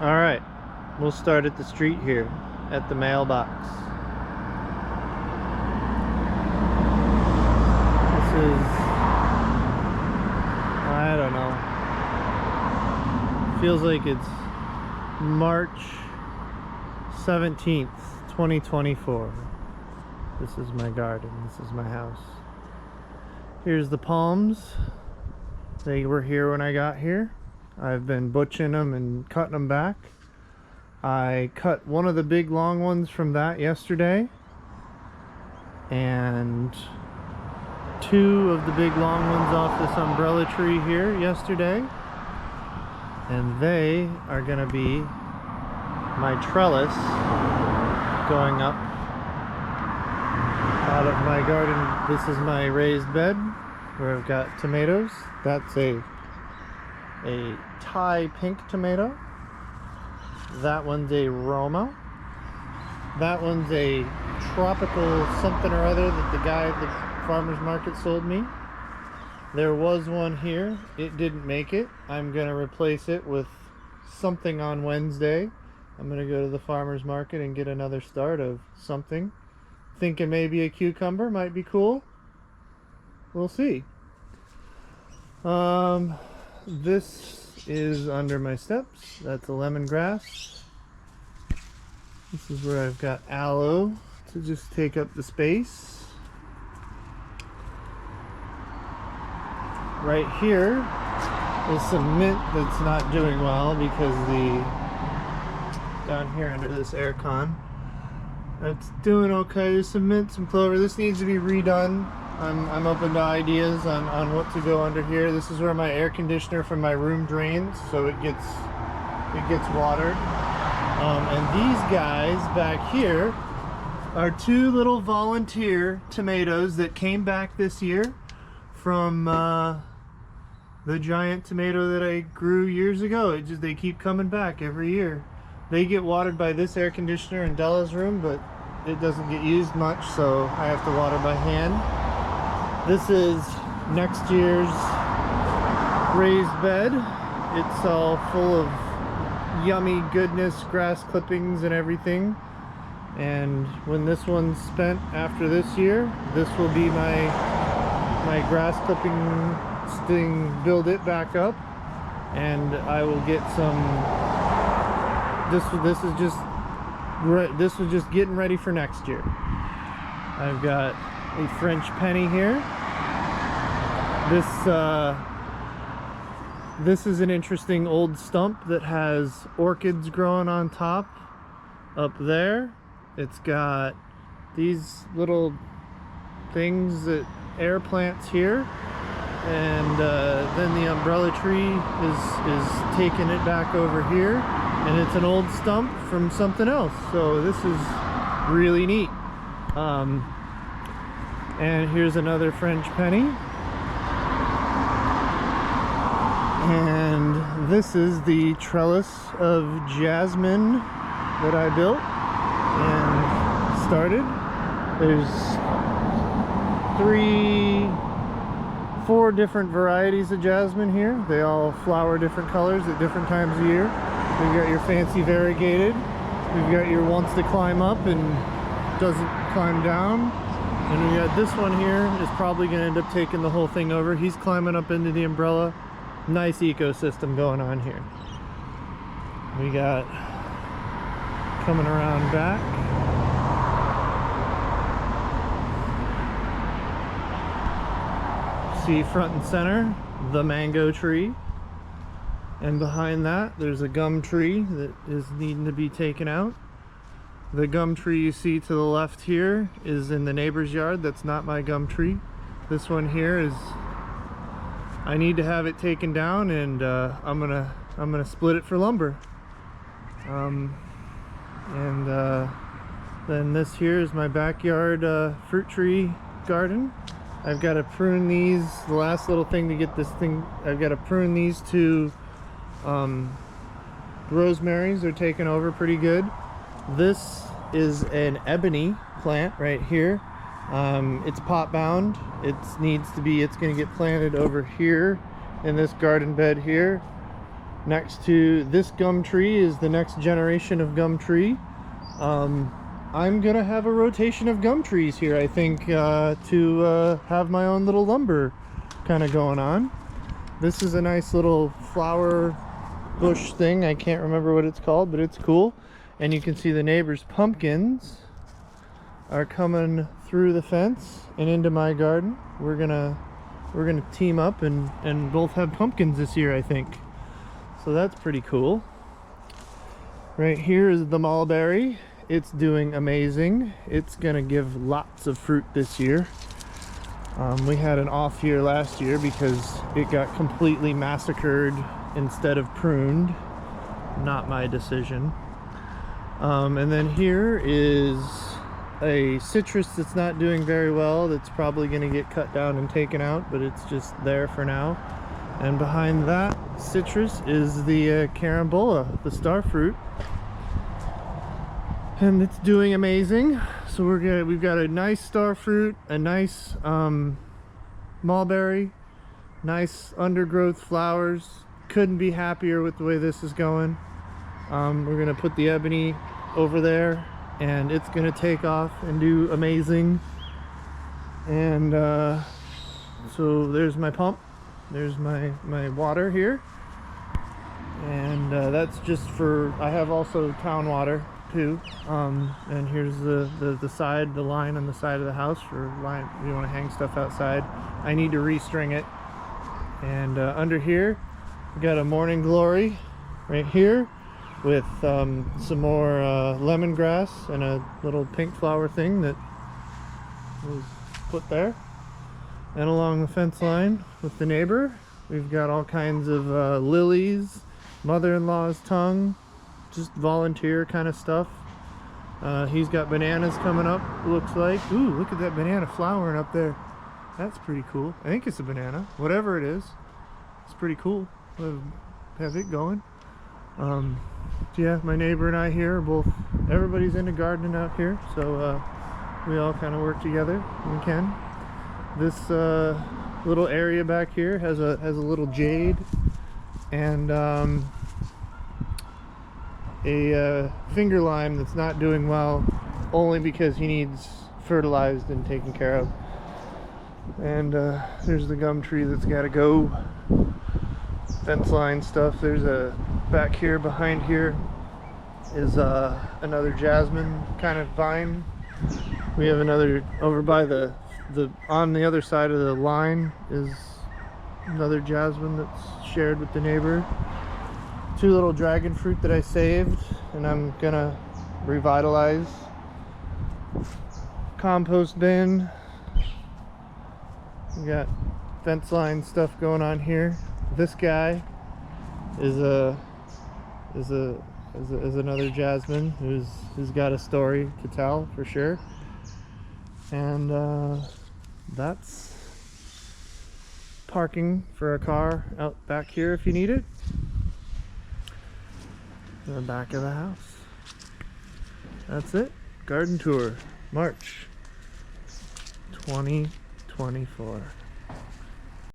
All right, we'll start at the street here, at the mailbox. This is, I don't know, feels like it's March 17th, 2024. This is my garden, this is my house. Here's the palms. They were here when I got here. I've been butching them and cutting them back. I cut one of the big long ones from that yesterday, and two of the big long ones off this umbrella tree here yesterday, and they are gonna be my trellis going up out of my garden. This is my raised bed where I've got tomatoes. That's a Thai pink tomato. That one's a Roma. That one's a tropical something or other that the guy at the farmer's market sold me. There was one here. It didn't make it. I'm gonna replace it with something on Wednesday. I'm gonna go to the farmer's market and get another start of something. Thinking maybe a cucumber might be cool. We'll see. This is under my steps. That's a lemongrass. This is where I've got aloe to just take up the space. Right here is some mint that's not doing well because down here under this air con, it's doing okay. There's some mint, some clover. This needs to be redone. I'm open to ideas on what to go under here. This is where my air conditioner from my room drains, so it gets watered. And these guys back here are two little volunteer tomatoes that came back this year from the giant tomato that I grew years ago. They keep coming back every year. They get watered by this air conditioner in Della's room, but it doesn't get used much, so I have to water by hand. This is next year's raised bed. It's all full of yummy goodness, grass clippings and everything. And when this one's spent after this year, this will be my grass clipping thing, build it back up, and I will get some. This was just getting ready for next year. I've got a French penny here. This is an interesting old stump that has orchids growing on top up there. It's got these little things that air plants here, and then the umbrella tree is taking it back over here, and it's an old stump from something else, so this is really neat. And here's another French penny. And this is the trellis of jasmine that I built and started. There's 4 different varieties of jasmine here. They all flower different colors at different times of year. We've got your fancy variegated. We've got your wants to climb up and doesn't climb down. And we got this one here is probably going to end up taking the whole thing over. He's climbing up into the umbrella. Nice ecosystem going on here. We got coming around back. See front and center, the mango tree. And behind that, there's a gum tree that is needing to be taken out. The gum tree you see to the left here is in the neighbor's yard. That's not my gum tree. This one here is, I need to have it taken down, and I'm gonna split it for lumber. Then this here is my backyard fruit tree garden. I've got to prune these. The last little thing to get this thing, I've got to prune these two rosemaries. They're taking over pretty good. This is an ebony plant right here. It's pot bound. It's going to get planted over here in this garden bed here. Next to this gum tree is the next generation of gum tree. I'm gonna have a rotation of gum trees here, I think, to have my own little lumber kind of going on. This is a nice little flower bush thing. I can't remember what it's called, but it's cool. And you can see the neighbor's pumpkins are coming through the fence and into my garden. We're gonna team up and both have pumpkins this year, I think. So that's pretty cool. Right here is the mulberry. It's doing amazing. It's gonna give lots of fruit this year. We had an off year last year because it got completely massacred instead of pruned. Not my decision. And then here is a citrus that's not doing very well. That's probably gonna get cut down and taken out, but it's just there for now. And behind that citrus is the carambola, the star fruit. And it's doing amazing. So we've got a nice star fruit, a nice mulberry, nice undergrowth flowers. Couldn't be happier with the way this is going. We're gonna put the ebony over there and it's gonna take off and do amazing. And so there's my pump, there's my water here, and that's just for, I have also town water too. And here's the side, the line on the side of the house for line if you want to hang stuff outside. I need to restring it. And under here we got a morning glory right here with some more lemongrass and a little pink flower thing that was put there. And along the fence line with the neighbor, we've got all kinds of lilies, mother-in-law's tongue, just volunteer kind of stuff. He's got bananas coming up, looks like. Ooh, look at that banana flowering up there. That's pretty cool. I think it's a banana, whatever it is. It's pretty cool. We'll have it going. Yeah, my neighbor and I here are both, everybody's into gardening out here, so we all kind of work together when we can. This little area back here has a little jade and a finger lime that's not doing well, only because he needs fertilized and taken care of. And there's the gum tree that's got to go. Fence line stuff. There's a back here, behind here is another jasmine kind of vine. We have another over by the on the other side of the line is another jasmine that's shared with the neighbor. Two little dragon fruit that I saved and I'm gonna revitalize. Compost bin. We got fence line stuff going on here. This guy is another jasmine who's got a story to tell for sure. And that's parking for a car out back here if you need it. In the back of the house. That's it. Garden tour, March 2024.